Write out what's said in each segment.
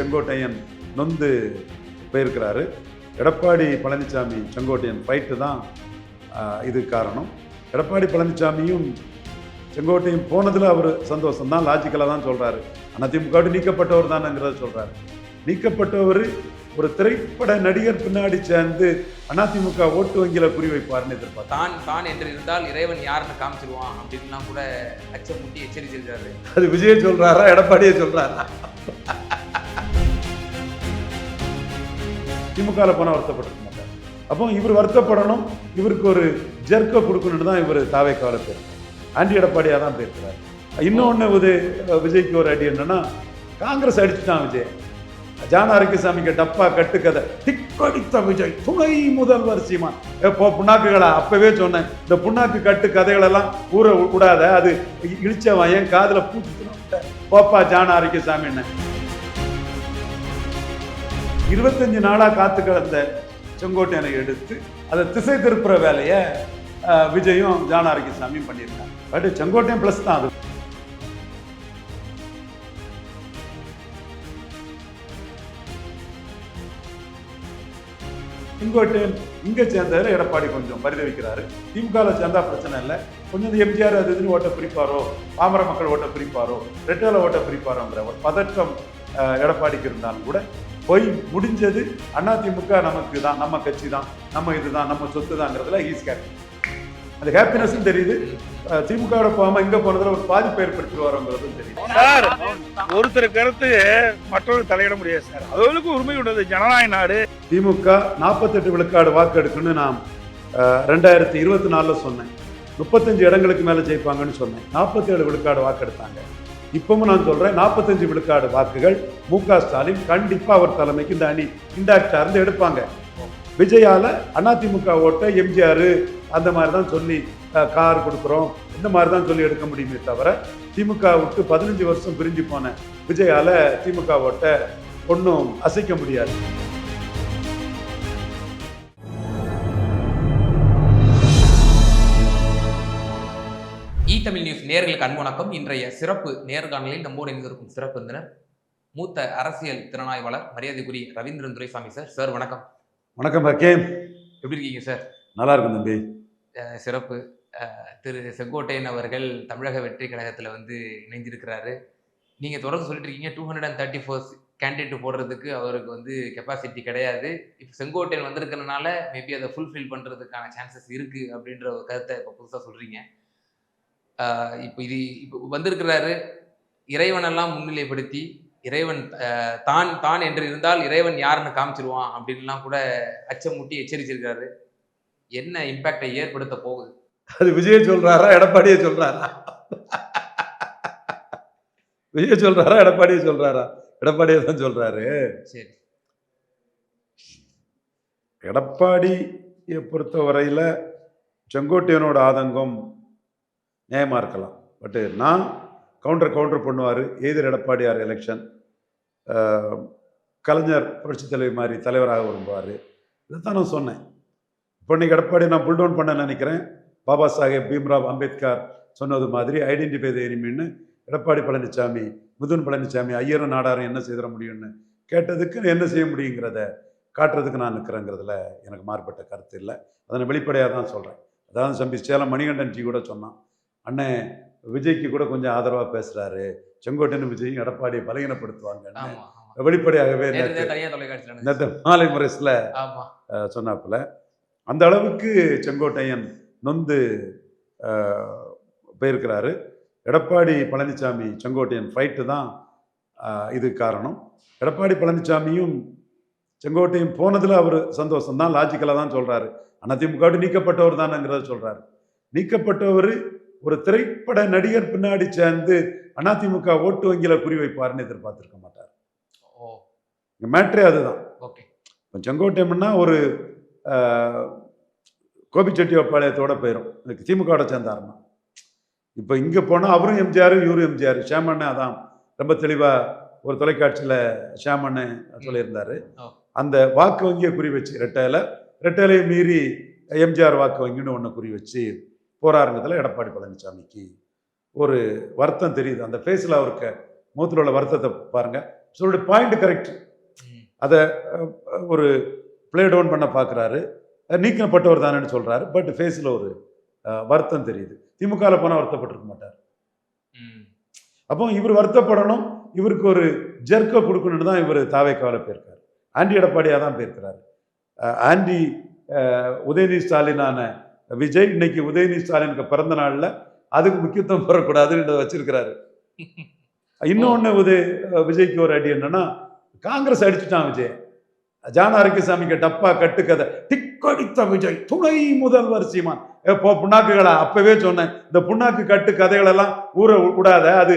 செங்கோட்டையன் நொந்து போயிருக்கிறாரு. எடப்பாடி பழனிசாமி செங்கோட்டையன் ஃபைட்டு தான் இது காரணம். எடப்பாடி பழனிசாமியும் செங்கோட்டையன் போனதில் அவர் சந்தோஷம் தான், லாஜிக்கலாக தான் சொல்கிறாரு. அதிமுக நீக்கப்பட்டவர் தானேங்கிறத சொல்கிறாரு. நீக்கப்பட்டவர் ஒரு திரைப்பட நடிகர் பின்னாடி சேர்ந்து அதிமுக ஓட்டு வங்கியில குறி வைப்பார்னு எதிர்பார்த்தான். தான் என்று இருந்தால் இறைவன் யாருன்னு காமிச்சிருவான் அப்படின்லாம் கூட அச்சமுட்டி எச்சரிச்சிருக்காரு. அது விஜய் சொல்றாரா எடப்பாடியே சொல்றாரா? திமுக போனா வருத்தப்பட்டிருக்க மாட்டார். அப்போ இவர் வருத்தப்படணும், இவருக்கு ஒரு ஜெர்க்க கொடுக்கணும்னு தான் இவர் தாவேக்கால போயிருக்கார். ஆண்டி எடப்பாடியா தான் போயிருக்கிறார். இன்னொன்னு விஜய்க்கு ஒரு அடி என்னன்னா, காங்கிரஸ் அடிச்சுட்டான் விஜய். ஜான ஆரோக்கியசாமிக்கு டப்பா கட்டுக்கதை திக்கடித்த விஜய் துணை முதல்வர் சீமான். புண்ணாக்குகளா அப்பவே சொன்னேன், இந்த புண்ணாக்கு கட்டு கதைகளெல்லாம் ஊற விடாத, அது இழிச்சவன் என் காதுல பூச்சி போப்பா ஜான ஆரோக்கியசாமி. 25 நாளா காத்து கிடந்த செங்கோட்டையனை எடுத்து அதை திசை திருப்புற வேலையை விஜயும் ஜான ஆரோக்கியசாமியும் பண்ணியிருக்காங்க. பட் செங்கோட்டையன் பிளஸ் தான் அது. செங்கோட்டையன் இங்க சேர்ந்ததில் எடப்பாடி கொஞ்சம் பரிதவிக்கிறாரு. திமுக சேர்ந்தா பிரச்சனை இல்லை, கொஞ்சம் எம்ஜிஆர் அது இதுன்னு ஓட்ட பிரிப்பாரோ, பாமர மக்கள் ஓட்ட பிரிப்பாரோ, ரெட்டேல ஓட்ட பிரிப்பாரோங்கிற ஒரு பதற்றம் எடப்பாடிக்கு இருந்தாலும் கூட போய் முடிஞ்சது அதிமுக நமக்கு தான், நம்ம கட்சி தான், நம்ம இதுதான், நம்ம சொத்து தாங்கிறதுல ஈஸ் ஹாப்பி. அந்த ஹாப்பினஸும் தெரியுது. திமுக போகாம இங்க போனதுல ஒரு பாதிப்பு ஏற்படுத்திடுவாரோங்கிறதும் தெரியுது. சார், ஒருத்தர் கருத்து மற்றொரு தலையிட முடியாது சார். அவர்களுக்கு உரிமை உள்ளது, ஜனநாயக நாடு. திமுக 48 விழுக்காடு வாக்கு எடுக்குன்னு நான் 2024 சொன்னேன். 35 இடங்களுக்கு மேல ஜெயிப்பாங்கன்னு சொன்னேன். 47 விழுக்காடு வாக்கு எடுத்தாங்க. இப்பவும் நான் சொல்றேன், 45 விழுக்காடு வாக்குகள் மு.க. ஸ்டாலின் கண்டிப்பா அவர் தலைமைக்கு இந்த அணி இண்டாக்டா இருந்து எடுப்பாங்க. விஜயால அதிமுக ஓட்ட எம்ஜிஆர் அந்த மாதிரி தான் சொல்லி கார் கொடுக்குறோம், இந்த மாதிரி தான் சொல்லி எடுக்க முடியுமே தவிர, திமுக விட்டு 15 வருஷம் பிரிஞ்சு போன விஜயால திமுக ஓட்ட ஒன்றும் அசைக்க முடியாது. தமிழ் நியூஸ் நேயர்களுக்கு அன்பு வணக்கம். இன்றைய சிறப்பு நேர்காணலில் நம்மோடு இணைந்திருக்கும் சிறப்பு விருந்தினர் மூத்த அரசியல் திறனாய்வாளர் மரியாதைக்குரிய ரவீந்திரன் துரைசாமி சார். சார் வணக்கம். வணக்கம் ஹக்கீம், எப்படி இருக்கீங்க சார்? நல்லா இருக்கும் தம்பி. சிறப்பு. திரு செங்கோட்டையன் அவர்கள் தமிழக வெற்றி கழகத்தில் இணைஞ்சிருக்கிறாரு. நீங்கள் தொடர்ந்து சொல்லிட்டு இருக்கீங்க 234 கேண்டிடேட் போடுறதுக்கு அவருக்கு கெப்பாசிட்டி கிடையாது. இப்போ செங்கோட்டையன் வந்திருக்கிறதுனால மேபி அதை ஃபுல்ஃபில் பண்ணுறதுக்கான சான்சஸ் இருக்குது அப்படின்ற ஒரு கருத்தை இப்போ புதுசாக சொல்கிறீங்க. இப்போ வந்திருக்கிறாரு, இறைவனெல்லாம் முன்னிலைப்படுத்தி இறைவன் தான் என்று இருந்தால் இறைவன் யாருன்னு காமிச்சிருவான் அப்படின்லாம் கூட அச்சமுட்டி எச்சரிச்சிருக்காரு. என்ன இம்பாக்டை ஏற்படுத்த போகுது? அது விஜய் சொல்றாரா எடப்பாடியே சொல்றாரா? விஜய் சொல்றாரா எடப்பாடியே சொல்றாரா? எடப்பாடியே தான் சொல்றாரு. சரி, எடப்பாடியை பொறுத்தவரையில செங்கோட்டையனோட ஆதங்கம் நியாயமா இருக்கலாம். பட் நான் கவுண்டர் பண்ணுவார். எதிர் எடப்பாடியார் எலெக்ஷன், கலைஞர் புரட்சி தலைவர் மாதிரி தலைவராக விரும்புவார். இதைத்தான் நான் சொன்னேன். இப்போ இன்னைக்கு எடப்பாடி நான் புல் டவுன் பண்ண நினைக்கிறேன். பாபா சாஹேப் பீம்ராவ் அம்பேத்கர் சொன்னது மாதிரி ஐடென்டிஃபை த எனிமின்னு எடப்பாடி பழனிசாமி, மிதுன் பழனிசாமி ஐயரும் நாடாரும் என்ன செய்திட முடியும்னு கேட்டதுக்கு என்ன செய்ய முடியுங்கிறத காட்டுறதுக்கு நான் நிற்கிறேங்கிறதுல எனக்கு மாறுபட்ட கருத்து இல்லை. அதை நான் வெளிப்படையாக தான் சொல்கிறேன். அதாவது தம்பி சேலம் மணிகண்டன் கூட சொன்னான், அண்ணன் விஜய்க்கு கூட கொஞ்சம் ஆதரவாக பேசுகிறாரு, செங்கோட்டையன் விஜயும் எடப்பாடியை பலகீனப்படுத்துவாங்கன்னு வெளிப்படையாகவே நேற்று மாலை முரசில் சொன்னாப்புல. அந்த அளவுக்கு செங்கோட்டையன் நொந்து போயிருக்கிறாரு. எடப்பாடி பழனிசாமி செங்கோட்டையன் ஃபைட்டு தான் இது காரணம். எடப்பாடி பழனிசாமியும் செங்கோட்டையன் போனதில் அவர் சந்தோஷம் தான், லாஜிக்கலாக தான் சொல்கிறாரு. அதிமுக நீக்கப்பட்டவர் தானேங்கிறத சொல்கிறாரு. நீக்கப்பட்டவர் ஒரு திரைப்பட நடிகர் பின்னாடி சேர்ந்து அதிமுக ஓட்டு வங்கியில குறி வைப்பாருன்னு எதிர்பார்த்திருக்க மாட்டார். மேட்ரே அதுதான். செங்கோட்டையன்னா ஒரு கோபிச்செட்டிப்பாளையத்தோட போயிடும், திமுக சேர்ந்தாருன்னா. இப்போ இங்கே போனால் அவரும் எம்ஜிஆர், இவரும் எம்ஜிஆர். ஷியாமண்ணன் அதான் ரொம்ப தெளிவாக ஒரு தொலைக்காட்சியில் ஷியாமண்ணன் சொல்லியிருந்தாரு. அந்த வாக்கு வங்கியை குறி வச்சு ரெட்டையிலையும் மீறி எம்ஜிஆர் வாக்கு வங்கின்னு ஒன்று குறி வச்சு போராடுறதுல எடப்பாடி பழனிசாமிக்கு ஒரு வருத்தம் தெரியுது. அந்த ஃபேஸில் அவருக்கு முகத்தில் உள்ள வருத்தத்தை பாருங்க. சொல்லுடைய பாயிண்ட் கரெக்ட். அதை ஒரு பிளே டவுன் பண்ண பார்க்குறாரு. நீக்கப்பட்டவர் தானேன்னு சொல்கிறாரு. பட் ஃபேஸில் ஒரு வருத்தம் தெரியுது. திமுகவில் போனால் வருத்தப்பட்டிருக்க மாட்டார். அப்போ இவர் வருத்தப்படணும், இவருக்கு ஒரு ஜெர்க்கை கொடுக்கணும்னு தான் இவர் தாவேக்காவில் போயிருக்காரு. ஆண்டி எடப்பாடியாக தான் போயிருக்கிறார். ஆண்டி உதயநிதி ஸ்டாலினான விஜய் இன்னைக்கு உதயநிதி ஸ்டாலினுக்கு பிறந்த நாளில் அதுக்கு முக்கியத்துவம் பெறக்கூடாதுன்னு வச்சிருக்கிறாரு. இன்னொன்று விஜய்க்கு ஒரு அடி என்னன்னா, காங்கிரஸ் அடிச்சுட்டான் விஜய். ஜான ஆரோக்கியசாமிக்கு டப்பா கட்டுக்கதை டிக்கடித்த விஜய் துணை முதல்வர் சீமான். இப்போ புண்ணாக்குகளா அப்பவே சொன்னேன், இந்த புண்ணாக்கு கட்டு கதைகளெல்லாம் ஊற விடாத, அது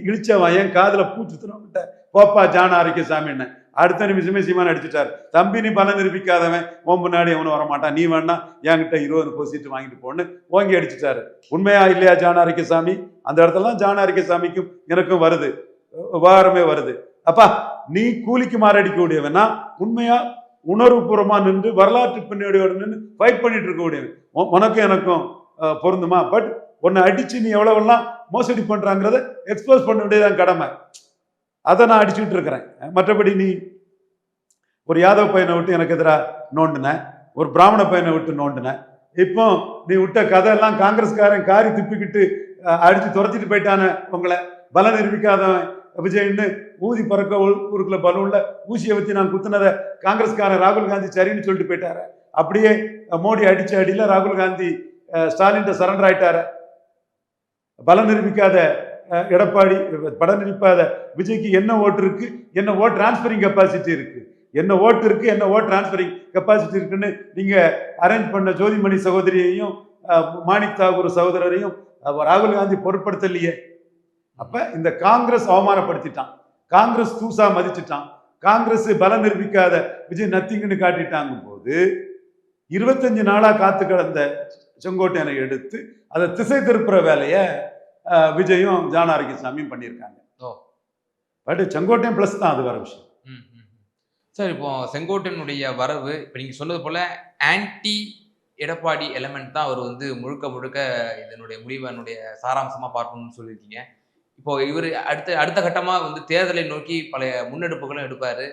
இழிச்சவன் என் காதுல பூச்சுத்துனோம்ட்ட போப்பா ஜான ஆரோக்கியசாமின்னு. அடுத்த நிமிஷமே சீமான் அடிச்சுட்டார். தம்பி நீ பலம் நிரூபிக்காதவன், உன் முன்னாடி அவனு வரமாட்டான், நீ வேணா என்கிட்ட 20 சீட்டு வாங்கிட்டு போன்னு ஓங்கி அடிச்சுட்டாரு. உண்மையா இல்லையா ஜான ஆரோக்கியசாமி? அந்த இடத்துலலாம் ஜான ஆரோக்கியசாமிக்கும் எனக்கும் வருது, விவகாரமே வருது. அப்பா நீ கூலிக்கு மாரடிக்கக்கூடியவனா, உண்மையா உணர்வுபூர்வமா நின்று வரலாற்று பின்னணியோடு நின்று ஃபைட் பண்ணிட்டு இருக்கக்கூடியவன், உனக்கும் எனக்கும் பொருந்துமா? பட் உன்னை அடிச்சு நீ எவ்வளவெல்லாம் மோசடி பண்றாங்கிறத எக்ஸ்போஸ் பண்ண வேண்டியதான் கடமை. அதை நான் அடிச்சுட்டு இருக்கிறேன். மற்றபடி நீ ஒரு யாதவ பையனை விட்டு எனக்கு எதிராக நோண்டின, ஒரு பிராமண பையனை விட்டு நோண்டின, இப்போ நீ விட்ட கதையெல்லாம் காங்கிரஸ்காரன் காரி துப்பிக்கிட்டு அடிச்சு துரத்திட்டு போயிட்டான, உங்களை பலம் நிரூபிக்காதவன் விஜய்ன்னு ஊதி பறக்க ஊருக்குள்ள பலூன்ல ஊசியை வச்சு நான் குத்துனதை காங்கிரஸ்காரன் ராகுல் காந்தி சரின்னு சொல்லிட்டு போயிட்டாரு. அப்படியே மோடி அடிச்ச அடியில ராகுல் காந்தி ஸ்டாலின் சரண்டர் ஆயிட்டாரு. பலம் நிரூபிக்காத எடப்பாடி, படம் நிரூபிக்காத விஜய்க்கு என்ன ஓட்டு இருக்கு, என்ன ஓட் டிரான்ஸ்பரிங் கெப்பாசிட்டி இருக்கு, என்ன ஓட்டு இருக்கு, என்ன ஓட் டிரான்ஸ்பரிங் கெப்பாசிட்டி இருக்குன்னு நீங்க அரேஞ்ச் பண்ண ஜோதிமணி சகோதரியையும் மாணிக் தாகூர் சகோதரரையும் ராகுல் காந்தி பொருட்படுத்தலையே. அப்ப இந்த காங்கிரஸ் அவமானப்படுத்திட்டான், காங்கிரஸ் தூசா மதிச்சுட்டான், காங்கிரஸ் பலம் நிரூபிக்காத விஜய் நத்திங்கன்னு காட்டிட்டாங்க போது 25 நாளா காத்து கிடந்த செங்கோட்டையனை எடுத்து அதை திசை திருப்புற வேலையை விஜயும் ஜான ஆரோக்கியசாமியும் பண்ணியிருக்காங்க. பட் செங்கோட்டையன் பிளஸ் தான், அது வேற விஷயம். சார் இப்போ செங்கோட்டையனுடைய வரவு இப்போ நீங்க சொன்னது போல ஆன்டி எடப்பாடி எலமெண்ட் தான் அவர் வந்து முழுக்க முழுக்க இதனுடைய முடிவனுடைய சாராம்சமா பார்க்கணும்னு சொல்லியிருக்கீங்க. இப்போ இவர் அடுத்த கட்டமா வந்து தேர்தலை நோக்கி பல முன்னெடுப்புகளும் எடுப்பாரு.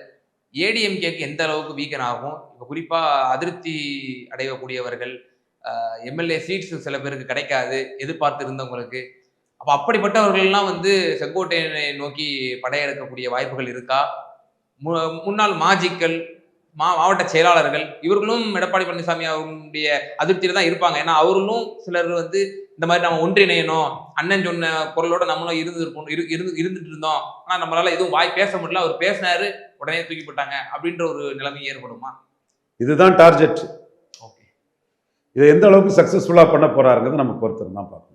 ஏடிஎம்கேக்கு எந்த அளவுக்கு வீக்கன் ஆகும், இப்போ குறிப்பா அதிருப்தி அடையக்கூடியவர்கள், எம்எல்ஏ சீட்ஸ் சில பேருக்கு கிடைக்காது எதிர்பார்த்து இருந்தவங்களுக்கு, அப்போ அப்படிப்பட்டவர்கள்லாம் வந்து செங்கோட்டையனை நோக்கி படையெடுக்கக்கூடிய வாய்ப்புகள் இருக்கா? முன்னாள் மாஜிக்கள், மாவட்ட செயலாளர்கள் இவர்களும் எடப்பாடி பழனிசாமி அவருடைய அதிருப்தியில தான் இருப்பாங்க. ஏன்னா அவர்களும் சிலர் வந்து இந்த மாதிரி நம்ம ஒன்றிணையணும், அண்ணன் சொன்ன குரலோட நம்மளும் இருந்துட்டு இருந்தோம், ஆனா நம்மளால எதுவும் வாய் பேச முடியல, அவர் பேசினாரு உடனே தூக்கி போட்டாங்க அப்படின்ற ஒரு நிலைமை ஏற்படுமா? இதுதான் டார்கெட். ஓகே, இதை எந்த அளவுக்கு சக்சஸ்ஃபுல்லா பண்ண போறாருங்கிறது நம்ம பொறுத்து தான் பார்க்கணும்.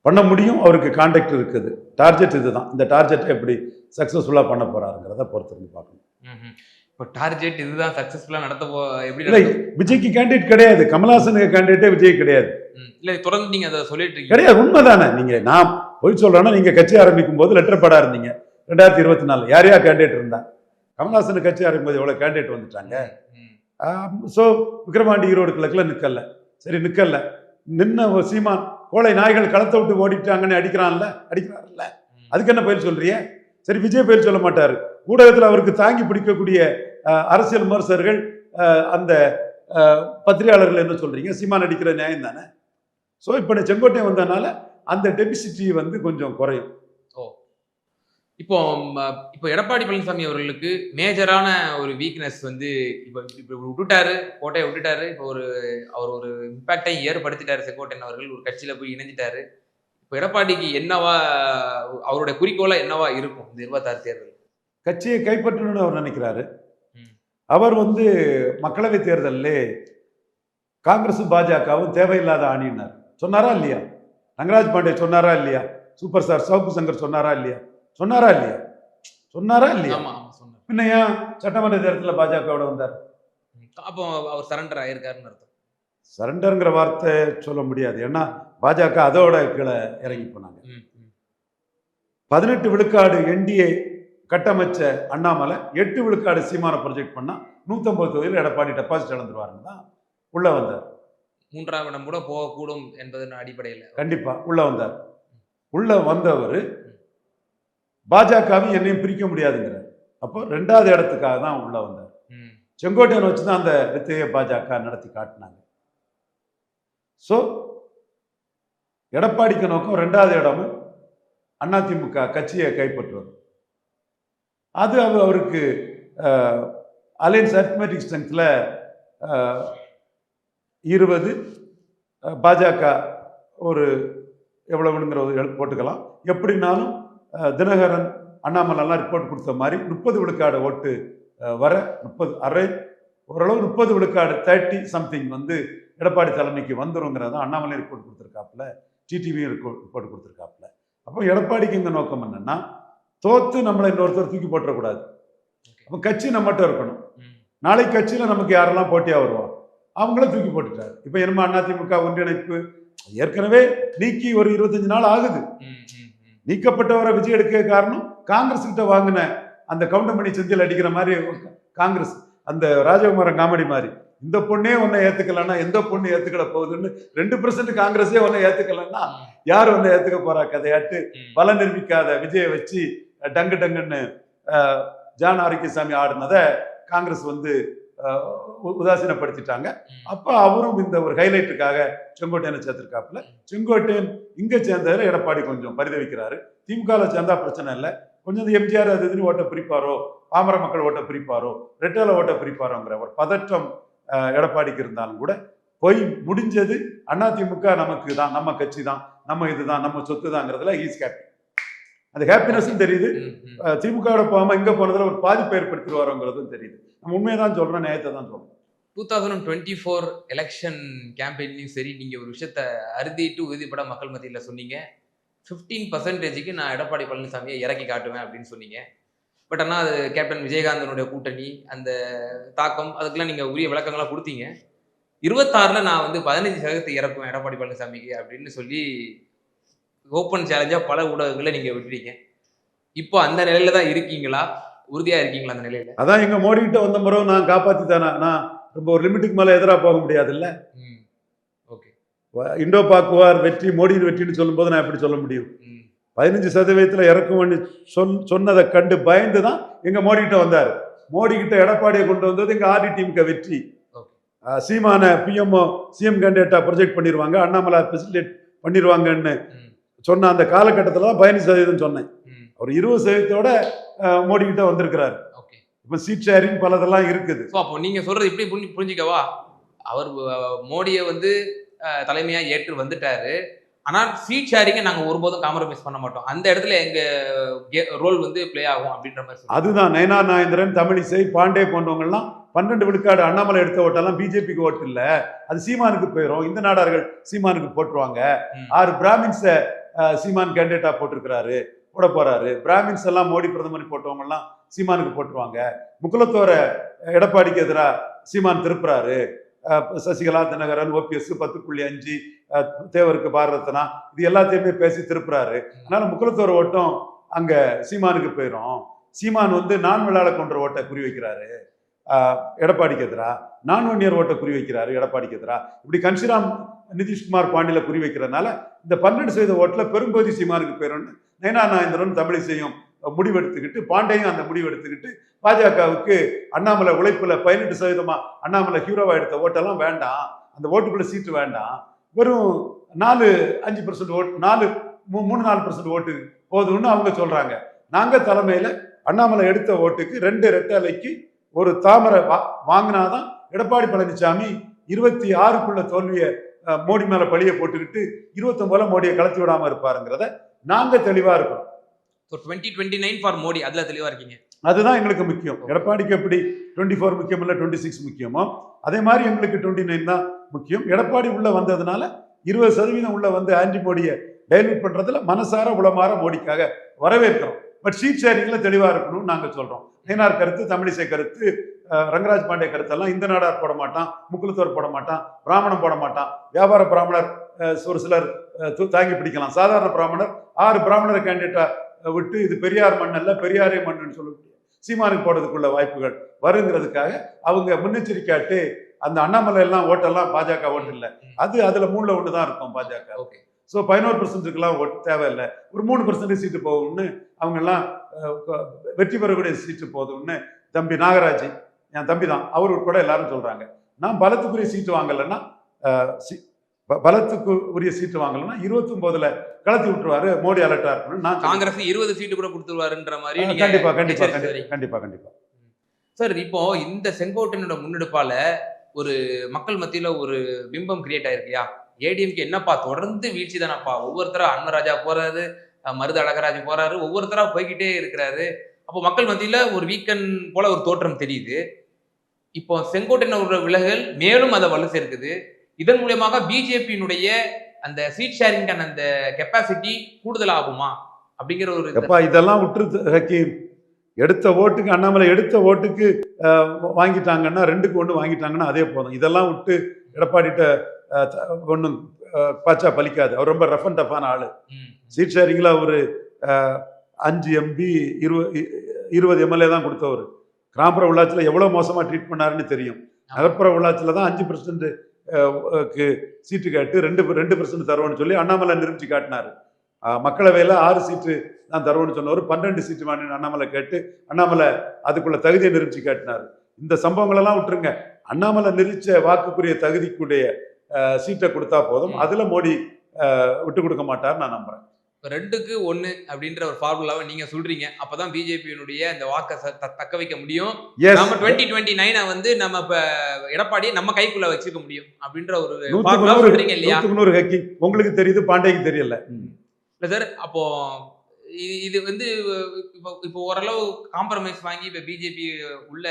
பண்ண முடியும், அவருக்கு கான்டாக்ட் இருக்குது. டார்கெட் இதுதான். இந்த டார்கெட்டை எப்படி சக்சஸ்ஃபுல்லா பண்ண போறாருங்கிறத பொறுத்து பார்க்கணும். இப்போ டார்கெட் இதுதான் சக்சஸ்ஃபுல்லா எப்படி இல்லை, விஜய்க்கு கேண்டிடேட் கிடையாது, கமல்ஹாசனுக்கு கேண்டிடேட்டே விஜய் கிடையாது. இல்லை தொடர்ந்து நீங்க அதை சொல்லிட்டு இருக்கீங்க. கிடையாது, உண்மைதானே. நீங்க நான் போய் சொல்றேன்னா, நீங்க கட்சி ஆரம்பிக்கும் போது லெட்டர் படா இருந்தீங்க 2024 யார் யார் கேண்டிடேட் இருந்தா? கமல்ஹாசன் கட்சி ஆரம்பிக்கும் போது எவ்வளவு கேண்டிடேட் வந்துட்டாங்க. ஸோ விக்ரமாண்டி ஈரோடு கிழக்குல நிக்கல, சரி நிக்கல, நின்ன சீமான் கோளை நாய்கள் களத்தை விட்டு ஓடிட்டாங்கன்னு அடிக்கிறான்ல, அடிக்கிறாருல்ல, அதுக்கு என்ன பயிர் சொல்றிய? சரி, விஜய் பயிர் சொல்ல மாட்டாரு. ஊடகத்தில் அவருக்கு தாங்கி பிடிக்கக்கூடிய அரசியல் விமர்சகர்கள், அந்த பத்திரிகையாளர்கள் என்ன சொல்றீங்க? சீமான் அடிக்கிற நியாயம் தானே. ஸோ இப்போ செங்கோட்டையன் வந்ததுனால அந்த டெபிசிட்டி வந்து கொஞ்சம் குறையும். இப்போ எடப்பாடி பழனிசாமி அவர்களுக்கு மேஜரான ஒரு வீக்னஸ் வந்து இப்போ விட்டுட்டாரு, கோட்டையை விட்டுட்டாரு. இப்போ அவர் ஒரு இம்பாக்டையும் ஏற்படுத்திட்டாரு. செங்கோட்டையன் அவர்கள் ஒரு கட்சியில போய் இணைஞ்சிட்டாரு. இப்போ எடப்பாடிக்கு என்னவா, அவருடைய குறிக்கோளா என்னவா இருக்கும் இந்த 26 தேர்தல்? கட்சியை கைப்பற்றணும்னு அவர் நினைக்கிறாரு. அவர் வந்து மக்களவை தேர்தலில் காங்கிரஸும் பாஜகவும் தேவையில்லாத ஆணினார். சொன்னாரா இல்லையா? ரங்கராஜ் பாண்டே சொன்னாரா இல்லையா? சூப்பர் ஸ்டார் சவுக்கு சங்கர் சொன்னாரா இல்லையா? சொன்னாரா இல்லையா? சொன்னாரா இல்லையா? பின்ன ஏன் சட்டமன்ற தேர்தலில் பாஜகவோட வந்தார்? அப்போ அவர் சரண்டர் ஆயிருக்காருன்னு அர்த்தம். சரண்டருங்கிற வார்த்தை சொல்ல முடியாது, ஏன்னா பாஜக அதோட கீழே இறங்கி போனாங்க. 18 விழுக்காடு என்டிஏ கட்டமைச்ச அண்ணாமலை 8 விழுக்காடு சீமான ப்ரொஜெக்ட் பண்ணா 150 தொகுதியில் எடப்பாடி டெபாசிட் இழந்துருவாருன்னு தான் உள்ள வந்தார். 3ஆம் இடம் கூட போகக்கூடும் என்பதன் அடிப்படையில் கண்டிப்பா உள்ள வந்தார். உள்ள வந்தவர் பாஜகவையும் என்னையும் பிரிக்க முடியாதுங்கிறார். அப்போ 2வது இடத்துக்காக தான் உள்ள வந்தார். செங்கோட்டையனை வச்சு தான் அந்த வித்தையை பாஜக நடத்தி காட்டினாங்க. ஸோ எடப்பாடிக்கு நோக்கம் 2வது இடமும் அதிமுக கட்சியை கைப்பற்றுவது. அது அவருக்கு அலைன்ஸ் அரித்மெட்டிக் ஸ்ட்ரென்த்தில் 20, பாஜக ஒரு எவ்வளவுங்கிற போட்டுக்கலாம். எப்படினாலும் தினகரன் அண்ணாமலைலாம் ரிப்போர்ட் கொடுத்த மாதிரி 30 விழுக்காடு ஓட்டு வர 30 அரை ஓரளவு 30 விழுக்காடு 30 சம்திங் வந்து எடப்பாடி தலைமைக்கு வந்துருங்கிறத அண்ணாமலை ரிப்போர்ட் கொடுத்துருக்காப்புல, டிடிவியும் ரிப்போர்ட் கொடுத்துருக்காப்புல. அப்போ எடப்பாடிக்கு இந்த நோக்கம் என்னன்னா, தோத்து நம்மளை இன்னொருத்தர் தூக்கி போட்டுறக்கூடாது. அப்போ கட்சி நம்மகிட்ட இருக்கணும். நாளைக்கு கட்சியில் நமக்கு யாரெல்லாம் போட்டியாக வருவோம் அவங்கள தூக்கி போட்டுட்டாரு. இப்போ என்னமோ அதிமுக ஒன்றிணைப்பு ஏற்கனவே நீக்கி ஒரு 25 நாள் ஆகுது. நீக்கப்பட்டவரை விஜய் எடுக்க காரணம் காங்கிரஸ் கிட்ட வாங்கின அந்த கவுண்டமணி செந்தில் அடிக்கிற மாதிரி காங்கிரஸ் அந்த ராஜகுமாரன் காமெடி மாதிரி, இந்த பொண்ணே ஒன்றை ஏத்துக்கலன்னா எந்த பொண்ணு ஏத்துக்கிட போகுதுன்னு 2% காங்கிரஸே ஒன்றை ஏத்துக்கலன்னா யார் ஒன்றை ஏத்துக்க போறா கதையாட்டு பல நிரூபிக்காத விஜயை வச்சு டங்கு டங்குன்னு ஜான் ஆரோக்கியசாமி ஆடினதை காங்கிரஸ் வந்து உதாசீனப்படுத்திட்டாங்க. அப்ப அவரும் இந்த ஒரு ஹைலைட்டுக்காக செங்கோட்டையனை சேர்த்திருக்காப்புல. செங்கோட்டையன் இங்க சேர்ந்ததுல எடப்பாடி கொஞ்சம் பரிதவிக்கிறாரு. திமுகவில் சேர்ந்தா பிரச்சனை இல்லை, கொஞ்சம் எம்ஜிஆர் அது இதுன்னு ஓட்ட பிரிப்பாரோ, பாமர மக்கள் ஓட்ட பிரிப்பாரோ, ரெட்டேல ஓட்ட பிரிப்பாரோங்கிற ஒரு பதற்றம் எடப்பாடிக்கு இருந்தாலும் கூட போய் முடிஞ்சது அதிமுக நமக்கு தான், நம்ம கட்சி தான், நம்ம இதுதான், நம்ம சொத்து தாங்கிறதுல ஹீஸ் ஹாப்பி. அந்த ஹாப்பினஸும் தெரியுது. திமுகவோட போகாம இங்க போனதுல ஒரு பாதிப்பு ஏற்படுத்திடுவாரோங்கிறதும் தெரியுது. நம்ம உண்மையை சொல்றோம், நியாயத்தை தான் சொல்றோம். 2024 எலெக்ஷன் கேம்பெயின்லையும் சரி, நீங்க ஒரு விஷயத்த அறுதிட்டு உறுதிப்பட மக்கள் மத்தியில் சொன்னீங்க. 15%க்கு நான் எடப்பாடி பழனிசாமியை இறக்கி காட்டுவேன் அப்படின்னு சொன்னீங்க. பட் ஆனால் அது கேப்டன் விஜயகாந்தனுடைய கூட்டணி அந்த தாக்கம் அதுக்கெல்லாம் நீங்கள் உரிய விளக்கங்களாக கொடுத்தீங்க. 26ல் நான் வந்து 15% இறக்குவேன் எடப்பாடி பழனிசாமிக்கு அப்படின்னு சொல்லி ஓப்பன் சேலஞ்சாக பல ஊடகங்களை நீங்கள் விட்டுறீங்க. இப்போ அந்த நிலையில தான் இருக்கீங்களா? உறுதியாக இருக்கீங்களா அந்த நிலையில? அதான் எங்கள் மோடி கிட்ட வந்த முறை நான் காப்பாற்றி தானே, நான் ரொம்ப ஒரு லிமிட்டுக்கு மேலே எதிராக போக முடியாதுல்ல. ஓகே, இண்டோ பாக் வார் வெற்றி மோடியின் வெற்றின்னு சொல்லும்போது நான் எப்படி சொல்ல முடியும்? 15% இறக்கும்னு சொன்னதை கண்டு பயந்து தான் எங்க மோடி கிட்ட வந்தார். மோடி கிட்ட எடப்பாடியை கொண்டு வந்தது எங்க ஆர்டி டீமுக்கு வெற்றி. சீமான பிஎம்ஓ சிஎம் கேண்டிடேட்டா ப்ரொஜெக்ட் பண்ணிடுவாங்க, அண்ணாமலை ஃபெசிலிட்டேட் பண்ணிடுவாங்கன்னு சொன்ன அந்த காலகட்டத்தில் தான் 15% சொன்னேன். அவர் 20%ஓட மோடி கிட்ட வந்திருக்கிறாரு. இப்போ சீட் ஷேரிங் பலதெல்லாம் இருக்குது. அப்போ நீங்க சொல்றது இப்படி புரிஞ்சுக்கவா? அவர் மோடியை வந்து தலைமையா ஏற்று வந்துட்டாரு, ஆனால் சீட் ஷேரிங்கை நாங்கள் ஒருபோதும் காம்ப்ரமைஸ் பண்ண மாட்டோம், அந்த இடத்துல எங்க ரோல் வந்து பிளே ஆகும் அப்படின்ற மாதிரி. அதுதான் நயனார் நாகேந்திரன், தமிழிசை, பாண்டே போன்றவங்கலாம் 12 விழுக்காடு அண்ணாமலை எடுத்த ஓட்டெல்லாம் பிஜேபிக்கு ஓட்டு இல்லை, அது சீமானுக்கு போயிடும். இந்த நாடார்கள் சீமானுக்கு போட்டுருவாங்க. 6 பிராமின்ஸை சீமான் கேண்டிடேட்டா போட்டிருக்கிறாரு, போட போறாரு. பிராமின்ஸ் எல்லாம் மோடி பிரதமர் போட்டவங்க எல்லாம் சீமானுக்கு போட்டுருவாங்க. முக்குலத்தோர எடப்பாடிக்கு எதிராக சீமான் திருப்புறாரு. சசிகலா, தினகரன், ஓபிஎஸ் 10.5, தேவருக்கு பாரதனா, இது எல்லாத்தையுமே பேசி திருப்புறாரு. அதனால முக்குலத்தோர ஓட்டம் அங்க சீமானுக்கு போயிடும். சீமான் வந்து நான் விழால கொன்ற ஓட்டை குறி வைக்கிறாரு எடப்பாடிக்கு எதிரா, நான் ஒன்னியர் ஓட்டை குறி வைக்கிறாரு எடப்பாடிக்கு எதிரா. இப்படி கன்ஷிராம், நிதிஷ்குமார் பாண்டியில குறி வைக்கிறதுனால இந்த 12% ஓட்டுல பெரும்பகுதி சீமானுக்கு போயிடும். நயனார் நாகேந்திரன், தமிழிசையும் முடிவெடுத்துக்கிட்டு, பாண்டையும் அந்த முடிவெடுத்துக்கிட்டு பாஜகவுக்கு அண்ணாமலை உழைப்புல 18% அண்ணாமலை ஹீரோவா எடுத்த ஓட்டெல்லாம் வேண்டாம், அந்த ஓட்டுக்குள்ள சீட்டு வேண்டாம், வெறும் 4-5% ஓட்டு, 3-4% ஓட்டு போதும்னு அவங்க சொல்றாங்க. நாங்க தலைமையில அண்ணாமலை எடுத்த ஓட்டுக்கு 2 ரெட்டலைக்கு ஒரு தாமரை வாங்கினாதான் எடப்பாடி பழனிசாமி 26க்குள்ள தோல்வியை மோடி மேல பழிய போட்டுக்கிட்டு 29 மோடியை கலத்தி விடாம இருப்பாருங்கிறத நாங்க தெளிவா இருக்கோம். 2029 ஃபார் மோடி, அதுல தெளிவா இருக்கீங்க. அதுதான் எங்களுக்கு முக்கியம். எடப்பாடிக்கு எப்படி 24 முக்கியம் இல்லை 26 முக்கியமோ அதே மாதிரி எங்களுக்கு 29 தான் முக்கியம். எடப்பாடி உள்ள வந்ததுனால 20% உள்ள வந்து ஆன்டி மோடியை டைல்யூட் பண்றதுல மனசார உளமாற மோடிக்காக வரவேற்கிறோம். பட் சீட் ஷேரிங்ல தெளிவா இருக்கணும்னு நாங்க சொல்றோம். நயனார் கருத்து, தமிழிசை கருத்து, ரங்கராஜ் பாண்டே கருத்தெல்லாம் இந்த நாடார் போட மாட்டான், முக்குலத்தோர் போட மாட்டான், பிராமணன் போட மாட்டான், வியாபார பிராமணர் ஒரு சிலர் தாங்கி பிடிக்கலாம், சாதாரண பிராமணர் 6 பிராமணர் கேண்டிடேட்டா விட்டு இது பெரியார் மண் அல்ல பெரியாரே மண்ணுன்னு சொல்லக்கூடிய சீமானுக்கு போடுறதுக்குள்ள வாய்ப்புகள் வருங்கிறதுக்காக அவங்க முன்னெச்சரிக்கையாட்டு அந்த அண்ணாமலை எல்லாம் ஓட்டெல்லாம் பாஜக ஓட்டு இல்லை, அது அதுல 3ல் 1 தான் இருக்கும் பாஜக. ஓகே, ஸோ 11%க்குலாம் ஓட்டு தேவையில்லை, ஒரு 3% சீட்டு போகும்னு அவங்கெல்லாம் வெற்றி பெறக்கூடிய சீட்டு போதும்னு தம்பி நாகராஜ், என் தம்பி தான், அவர் உட்பட எல்லாரும் சொல்றாங்க. நான் பலத்துக்குரிய சீட்டு வாங்கலைன்னா பலத்துக்கு உரிய சீட்டு வாங்கலைன்னா 29ல கலத்தி விட்டுருவாரு, மோடி அலர்ட்டா இருக்கணும். நான் காங்கிரஸ் 20 சீட்டு கூட கொடுத்துருவாருன்ற மாதிரி கண்டிப்பா கண்டிப்பா கண்டிப்பா கண்டிப்பா. சார், இப்போ இந்த செங்கோட்டையனோட முன்னெடுப்பால ஒரு மக்கள் மத்தியில ஒரு பிம்பம் கிரியேட் ஆயிருக்கியா? ஏடிஎம்கே என்னப்பா தொடர்ந்து வீழ்ச்சி தானப்பா, ஒவ்வொருத்தரா அன்வராஜா போறாரு, மருது அழகராஜ் போறாரு, ஒவ்வொருத்தரா போய்கிட்டே இருக்கிறாரு. அப்போ மக்கள் மத்தியில ஒரு வீக்கெண்ட் போல ஒரு தோற்றம் தெரியுது. இப்போ செங்கோட்டையனோட விலகல் மேலும் அதை வலு சேர்க்குது. இதன் மூலமாக பிஜேபியினுடைய அந்த சீட் ஷேரிங்கான அந்த கெப்பாசிட்டி கூடுதல் ஆகுமா அப்படிங்கிற ஒரு இதெல்லாம் விட்டு ஹக்கீம், எடுத்த ஓட்டுக்கு அண்ணாமலை எடுத்த ஓட்டுக்கு வாங்கிட்டாங்கன்னா 2க்கு 1 வாங்கிட்டாங்கன்னா அதே போதும். இதெல்லாம் விட்டு எடப்பாடிட்ட ஒன்றும் பாச்சா பலிக்காது. அவர் ரொம்ப ரஃப் அண்ட் டஃப்பான ஆளு. சீட் ஷேரிங்ல ஒரு 5 எம்பி 20 எம்எல்ஏ தான் கொடுத்தவர். கிராமப்புற உள்ளாட்சியில் எவ்வளோ மோசமாக ட்ரீட் பண்ணாருன்னு தெரியும். நகர்ப்புற உள்ளாட்சியில் தான் 5% சீட்டு கேட்டு 2% தருவோன்னு சொல்லி அண்ணாமலை நிரூபிச்சு காட்டினார். மக்களவையில் 6 சீட்டு தான் தருவோன்னு சொன்னவர் 12 சீட்டு வாங்கி அண்ணாமலை கேட்டு அண்ணாமலை அதுக்குள்ள தகுதியை நிரூபிச்சு காட்டினார். இந்த சம்பவங்களெல்லாம் விட்டுருங்க, அண்ணாமலை நிரூபிச்ச வாக்குக்குரிய தகுதிக்குடைய சீட்டை கொடுத்தா போதும். அதுல மோடி விட்டு கொடுக்க மாட்டார் நான் நம்புறேன். 2க்கு 1 அப்படின்ற ஒரு ஃபார்முலாவை நீங்க சொல்றீங்க. அப்பதான் பிஜேபியினுடைய அந்த வாக்கை தக்க வைக்க முடியும். நம்ம 2029 வந்து நம்ம இப்ப எடப்பாடியை நம்ம கைக்குள்ள வச்சுக்க முடியும் அப்படின்ற ஒரு ஃபார்முலா சொல்றீங்க இல்லையா? 100 ஹக்கி உங்களுக்கு தெரியுது, பாண்டேக்கு தெரியல. இல்ல சார், அப்போ இது வந்து இப்போ ஓரளவு காம்ப்ரமைஸ் வாங்கி இப்ப பிஜேபி உள்ள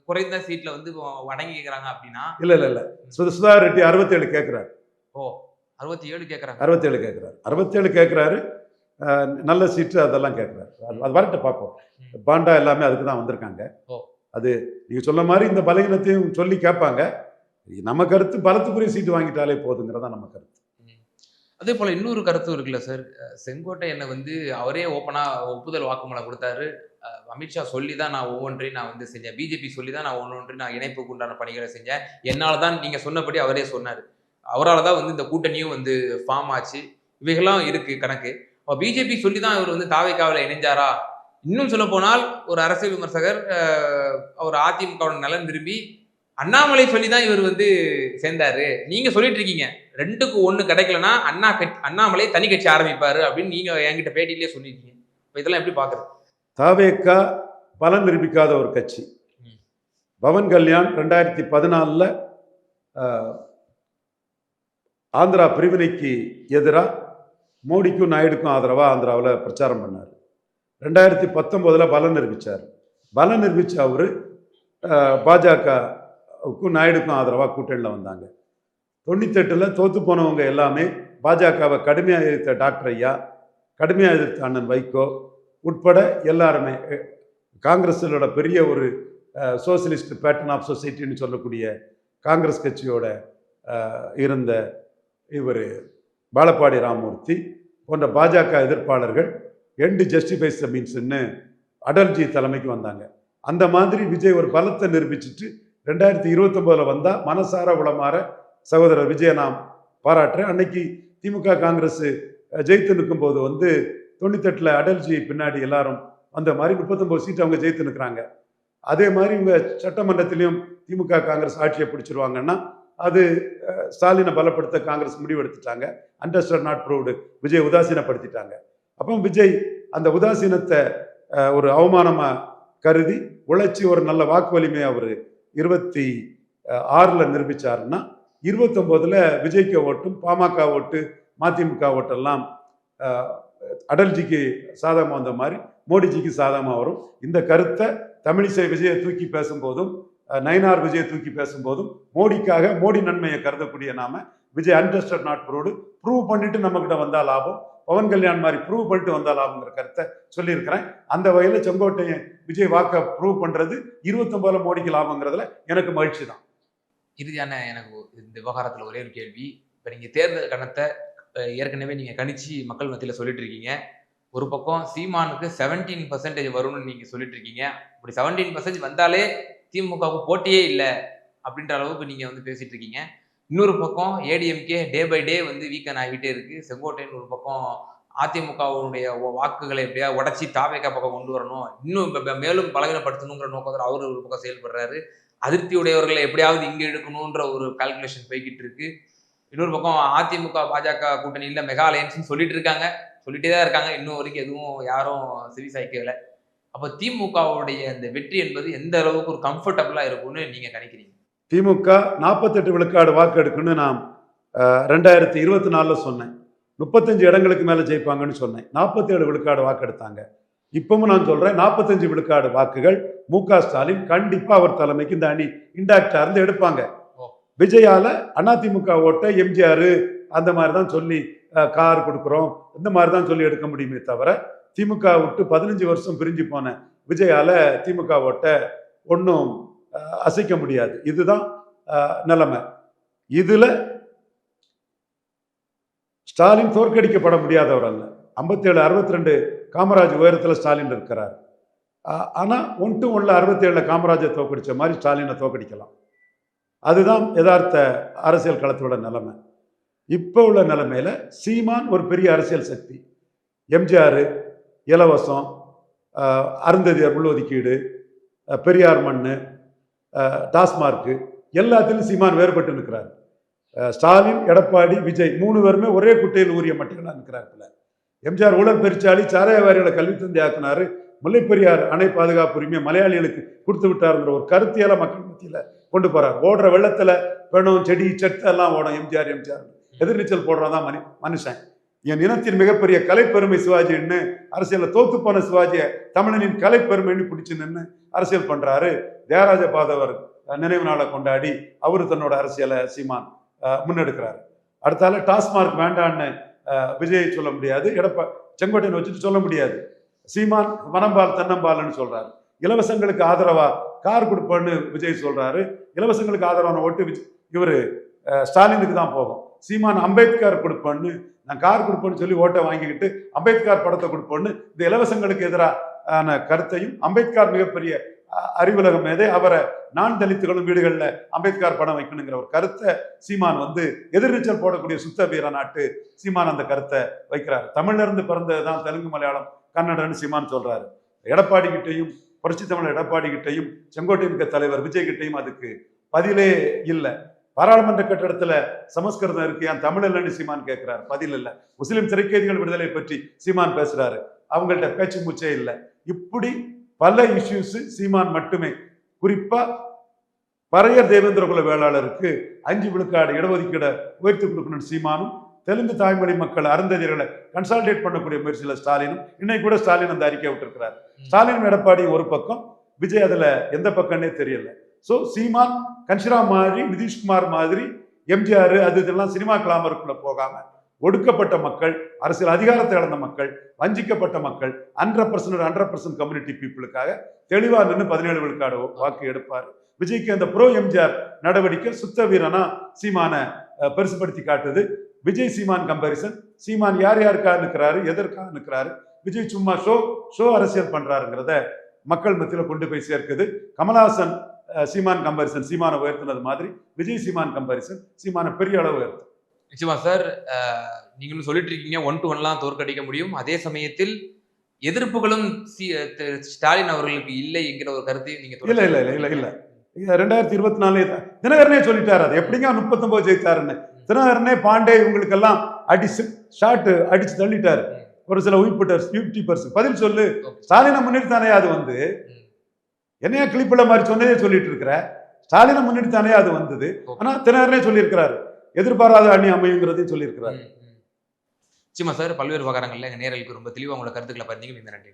குறைந்த சீட்ல வந்து அடங்கி கேட்கறாங்க அப்படின்னா இல்ல சுதா ரெட்டி 67 கேட்கிறாரு. 67 கேட்கறாரு. 67 கேட்கிறாரு. நல்ல சீட்டு அதெல்லாம் கேட்கிறாரு. அது வரட்ட பார்ப்போம். பாண்டா எல்லாமே அதுக்கு தான் வந்திருக்காங்க. அது நீங்க சொன்ன மாதிரி இந்த பலகீனத்தையும் சொல்லி கேட்பாங்க. நம்ம கருத்து பலத்துக்குரிய சீட்டு வாங்கிட்டாலே போதுங்கிறதா நம்ம கருத்து. அதே போல இன்னொரு கருத்து இருக்குல்ல சார், செங்கோட்டையனை வந்து அவரே ஓப்பனா ஒப்புதல் வாக்குமூலம் கொடுத்தாரு. அமித்ஷா சொல்லி தான் நான் ஒவ்வொன்றையும் நான் வந்து செஞ்சேன், பிஜேபி சொல்லி தான் நான் ஒவ்வொன்றையும் நான் இணைப்புக்கு உண்டான பணிகளை செஞ்சேன், என்னால் தான் நீங்க சொன்னபடி அவரே சொன்னார். அவரால் தான் வந்து இந்த கூட்டணியும் வந்து ஃபார்ம் ஆச்சு. இவைகள்லாம் இருக்கு கணக்கு. பிஜேபி சொல்லி தான் இவர் வந்து தாவேக்காவில் இணைஞ்சாரா? இன்னும் சொல்ல போனால் ஒரு அரசியல் விமர்சகர் அவர் அதிமுக நலன் விரும்பி அண்ணாமலை சொல்லி தான் இவர் வந்து சேர்ந்தாரு. நீங்க சொல்லிட்டு இருக்கீங்க 2க்கு 1 கிடைக்கலன்னா அண்ணாமலை தனி கட்சி ஆரம்பிப்பாரு அப்படின்னு நீங்க என்கிட்ட பேட்டியிலேயே சொல்லிருக்கீங்க. இதெல்லாம் எப்படி பாக்குறது? தாவேக்கா பலன் நிரூபிக்காத ஒரு கட்சி. பவன் கல்யாண் 2014 ஆந்திரா பிரிவினைக்கு எதிராக மோடிக்கும் நாயுடுக்கும் ஆதரவாக ஆந்திராவில் பிரச்சாரம் பண்ணார். 2019 பலன் நிரூபித்தார். பலன் நிரூபித்த அவர் பாஜகவுக்கும் நாயுடுக்கும் ஆதரவாக கூட்டணியில் வந்தாங்க. 98 தோத்து போனவங்க எல்லாமே பாஜகவை கடுமையாக எதிர்த்த டாக்டர் ஐயா, கடுமையாக எதிர்த்த அண்ணன் வைகோ உட்பட எல்லாருமே, காங்கிரஸோட பெரிய ஒரு சோசியலிஸ்ட் பேட்டர்ன் ஆஃப் சொசைட்டின்னு சொல்லக்கூடிய காங்கிரஸ் கட்சியோட இருந்த இவர் பாலப்பாடி ராமமூர்த்தி போன்ற பாஜக எதிர்ப்பாளர்கள் எண்டு ஜஸ்டிஃபைஸ் த மீன்ஸ்ன்னு அடல்ஜி தலைமைக்கு வந்தாங்க. அந்த மாதிரி விஜய் ஒரு பலத்தை நிரூபிச்சுட்டு 2029 வந்தால் மனசார உளமாற சகோதரர் விஜயை நான் பாராட்டுறேன். அன்னைக்கு திமுக காங்கிரஸ் ஜெயித்து நிற்கும் போது வந்து 98 அடல்ஜி பின்னாடி எல்லாரும் அந்த மாதிரி 39 சீட்டு அவங்க ஜெயித்து நிற்கிறாங்க. அதே மாதிரி இவங்க சட்டமன்றத்திலையும் திமுக காங்கிரஸ் ஆட்சியை பிடிச்சிருவாங்கன்னா அது ஸ்டாலினை பலப்படுத்த காங்கிரஸ் முடிவு எடுத்துட்டாங்க. அண்டர்ஸ்டாண்ட் நாட் ப்ரூவ்டு, விஜய் உதாசீனப்படுத்திட்டாங்க. அப்போ விஜய் அந்த உதாசீனத்தை ஒரு அவமானமாக கருதி உழைச்சி ஒரு நல்ல வாக்கு வலிமையை அவர் 26 நிரூபித்தாருன்னா 29 விஜய்க்கு ஓட்டும் பாமக ஓட்டு மதிமுக ஓட்டெல்லாம் அடல்ஜிக்கு சாதகமாக வந்த மாதிரி மோடிஜிக்கு சாதகமாக வரும். இந்த கருத்தை தமிழிசை விஜயை தூக்கி பேசும்போதும் நயினார் விஜயை தூக்கி பேசும்போதும் மோடிக்காக மோடி நன்மையை கருதக்கூடிய நாம Vijay understand not proved prove பண்ணிட்டு நம்ம கிட்ட வந்தா லாபம், பவன் கல்யாண் மாதிரி ப்ரூவ் பண்ணிட்டு வந்தா லாபங்கிற கருத்தை சொல்லியிருக்கிறேன். அந்த வகையில் செங்கோட்டையன் விஜய் வாக்க ப்ரூவ் பண்றது 29 மோடிக்கு லாபங்கிறதுல எனக்கு மகிழ்ச்சி தான். இறுதியான எனக்கு இந்த விவகாரத்தில் ஒரே ஒரு கேள்வி. இப்போ நீங்கள் தேர்தல் கணத்தை ஏற்கனவே நீங்கள் கணிச்சு மக்கள் மத்தியில் சொல்லிட்டு இருக்கீங்க. ஒரு பக்கம் சீமானுக்கு 17% வரும்னு நீங்கள் சொல்லிட்டு இருக்கீங்க. இப்படி 17% வந்தாலே திமுகவுக்கு போட்டியே இல்லை அப்படின்ற அளவுக்கு நீங்கள் வந்து பேசிட்டு இருக்கீங்க. இன்னொரு பக்கம் ஏடிஎம்கே டே பை டே வந்து வீக்கன் ஆகிட்டே இருக்கு. செங்கோட்டையன் ஒரு பக்கம் அதிமுகவுடைய வாக்குகளை எப்படியா உடச்சி தாவேக்கா பக்கம் கொண்டு வரணும், இன்னும் மேலும் பலகீனப்படுத்தணுங்கிற நோக்கத்தில் அவர் ஒரு பக்கம் செயல்படுறாரு. அதிருப்தி உடையவர்களை எப்படியாவது இங்கே எடுக்கணுன்ற ஒரு கால்குலேஷன் போய்கிட்டு இருக்கு. இன்னொரு பக்கம் அதிமுக பாஜக கூட்டணியில் மெகா அலையன்ஸ்னு சொல்லிட்டு இருக்காங்க, சொல்லிட்டே தான் இருக்காங்க. இன்னும் வரைக்கும் எதுவும் யாரும் செவி சாய்க்கல. அப்போ திமுகவுடைய இந்த வெற்றி என்பது எந்த அளவுக்கு ஒரு கம்ஃபர்டபுளா இருக்கும்னு நீங்க நினைக்கிறீங்க? திமுக 48 விழுக்காடு வாக்கு எடுக்குன்னு நான் 2024 சொன்னேன். 35 இடங்களுக்கு மேலே ஜெயிப்பாங்கன்னு சொன்னேன். 47 விழுக்காடு வாக்கு எடுத்தாங்க. இப்பவும் நான் சொல்றேன், 45 விழுக்காடு வாக்குகள் மு.க. ஸ்டாலின் கண்டிப்பா அவர் தலைமைக்கு இந்த அணி இன்டாக்டா இருந்து எடுப்பாங்க. விஜயால அதிமுக ஓட்டை எம்ஜிஆர் அந்த மாதிரி தான் சொல்லி கார் கொடுக்குறோம் இந்த மாதிரி தான் சொல்லி எடுக்க முடியுமே தவிர, திமுக விட்டு 15 வருஷம் பிரிஞ்சு போன விஜயால திமுக ஓட்டை ஒன்றும் அசைக்க முடியாது. இதுதான் நிலைமை. இதுல ஸ்டாலின் தோற்கடிக்கப்பட முடியாதவர் அல்ல. 57 62 காமராஜ் உயரத்தில் ஸ்டாலின் இருக்கிறார். ஆனா 1 to 1 67 காமராஜை தோற்கடிச்ச மாதிரி ஸ்டாலினை தோற்கடிக்கலாம். அதுதான் யதார்த்த அரசியல் களத்தோட நிலைமை. இப்போ உள்ள நிலைமையில சீமான் ஒரு பெரிய அரசியல் சக்தி. எம்ஜிஆர், இலவசம், அருந்ததியர் உள்ஒதுக்கீடு, பெரியார் மண்ணு, டாஸ்மார்க்கு எல்லாத்திலும் சீமான் வேறுபட்டு நிற்கிறார். ஸ்டாலின், எடப்பாடி, விஜய் 3 பேருமே ஒரே குட்டையில் ஊறிய மட்டும் நிற்கிறார்கள். எம்ஜிஆர் ஊழல் பெருச்சாளி, சாராயவாரிகளை கல்வி தந்தை ஆக்கினாரு, முல்லைப்பெரியார் அணை பாதுகாப்பு உரிமையை மலையாளிகளுக்கு கொடுத்து விட்டாருங்கிற ஒரு கருத்தியால மக்கள் மத்தியில கொண்டு போறார். ஓடுற வெள்ளத்துல பெணும் செடி செட்டு எல்லாம் ஓடும். எம்ஜிஆர் எதிர்நீச்சல் போடுறதான் மனுஷன். என் இனத்தின் மிகப்பெரிய கலைப்பெருமை சிவாஜின்னு அரசியல தோத்து போன சிவாஜியை தமிழனின் கலைப்பெருமைன்னு பிடிச்சு நின்று அரசியல் பண்றாரு. தியாகராஜ பாதவர் நினைவு நாளை கொண்டாடி அவரு தன்னோட அரசியலை சீமான் முன்னெடுக்கிறாரு. அடுத்தால டாஸ்மார்க் வேண்டான்னு விஜய் சொல்ல முடியாது, செங்கோட்டையன் வச்சுட்டு சொல்ல முடியாது. சீமான் வனம்பால் தென்னம்பால்னு சொல்றாரு. இலவசங்களுக்கு ஆதரவா கார் கொடுப்பேன்னு விஜய் சொல்றாரு. இலவசங்களுக்கு ஆதரவான ஓட்டு இவரு ஸ்டாலினுக்கு தான் போகும். சீமான் அம்பேத்கர் கொடுப்பேன்னு, நான் கார் கொடுப்பேன்னு சொல்லி ஓட்டை வாங்கிக்கிட்டு அம்பேத்கர் படத்தை கொடுப்பேன்னு இந்த இலவசங்களுக்கு எதிரான கருத்தையும், அம்பேத்கர் மிகப்பெரிய அறிவுலக மேதை, அவரை நான் தலித்துகளும் வீடுகளில் அம்பேத்கர் படம் வைக்கணுங்கிற ஒரு கருத்தை சீமான் எதிர்நீச்சல் போடக்கூடிய சுத்த வீர நாட்டு சீமான் அந்த கருத்தை வைக்கிறார். தமிழ்ல இருந்து பிறந்ததுதான் தெலுங்கு, மலையாளம், கன்னடன்னு சீமான் சொல்றாரு. எடப்பாடி கிட்டையும், புரட்சி தமிழர் எடப்பாடி கிட்டையும், செங்கோட்டையன் தலைவர் விஜய் கிட்டையும் அதுக்கு பதிலே இல்லை. பாராளுமன்ற கட்டடத்துல சமஸ்கிருதம் இருக்கு, ஏன் தமிழ் இல்லைன்னு சீமான் கேட்கிறாரு, பதில் இல்லை. முஸ்லிம் சிறைக்கைதிகள் விடுதலை பற்றி சீமான் பேசுறாரு, அவங்கள்ட்ட பேச்சு மூச்சே இல்லை. இப்படி பல இஷ்யூஸ் சீமான் மட்டுமே. குறிப்பா பறையர் தேவேந்திர குல வேளாளருக்கு 5 விழுக்காடு இடஒதுக்கீடை உயர்த்தி கொடுக்கணும் சீமானும், தெலுங்கு தாய்மொழி மக்கள் அருந்ததியர்களை கன்சால்டேட் பண்ணக்கூடிய முயற்சியில் ஸ்டாலினும், இன்னைக்கு கூட ஸ்டாலின் அந்த அறிக்கை விட்டுருக்கிறார். ஸ்டாலின் எடப்பாடி ஒரு பக்கம், விஜய் அதுல எந்த பக்கம்னே தெரியல. ஸோ சீமான் கன்ஷிரா மாதிரி, நிதிஷ்குமார் மாதிரி, எம்ஜிஆர் அது இதெல்லாம் சினிமா கிளாமருக்குள்ள போகாம ஒடுக்கப்பட்ட மக்கள், அரசியல் அதிகாரத்தை இழந்த மக்கள், வஞ்சிக்கப்பட்ட மக்கள், 100% கம்யூனிட்டி பீப்புளுக்காக தெளிவா நின்று 17 விழுக்காடு வாக்கு எடுப்பார். விஜய்க்கு அந்த ப்ரோ எம்ஜிஆர் நடவடிக்கை சுத்த வீரனா சீமான பெருசுபடுத்தி காட்டுது. விஜய் சீமான் கம்பாரிசன், சீமான் யார் யாருக்காக நிற்கிறாரு, எதற்காக நிற்கிறாரு, விஜய் சும்மா ஷோ அரசியல் பண்றாருங்கிறத மக்கள் மத்தியில் கொண்டு போய் சேர்க்குது. கமல்ஹாசன் சீமான் கம்பாரிசன் சீமான உயர்த்தினது மாதிரி விஜய் சீமான் கம்பாரிசன் சீமான பெரிய அளவு உயர்த்து. நிச்சயமா சார், நீங்களும் சொல்லிட்டு இருக்கீங்க 1 to 1 தோற்கடிக்க முடியும். அதே சமயத்தில் எதிர்ப்புகளும் ஸ்டாலின் அவர்களுக்கு இல்லை என்கிற ஒரு கருத்தையும் நீங்க இல்ல இல்ல இல்ல இல்ல இல்ல 2024 தினகரனே சொல்லிட்டாரு. அது எப்படிங்க 39 ஜெயித்தாருன்னு. தினகரனே பாண்டே இவங்களுக்கெல்லாம் ஷாட் அடிச்சு தள்ளிட்டாரு. ஒரு சில உயிர்ப்பிட்டர் 50% பதில் சொல்லு, ஸ்டாலினை முன்னிட்டு தானே அது என்னையா கிளிப்பிள்ள மாதிரி சொன்னதே சொல்லிட்டு இருக்கிற, ஸ்டாலினை முன்னிட்டு தானே அது வந்தது. ஆனா தினகரனே சொல்லியிருக்கிறாரு, எதிர்பாராத அணி அமையுங்கிறதையும் சொல்லியிருக்கிறாரு. நிச்சயமா சார், பல்வேறு விவகாரங்கள்ல எங்க நேரலுக்கு ரொம்ப தெளிவா உங்களோட கருத்துக்களை பார்த்தீங்க. இந்த நன்றி.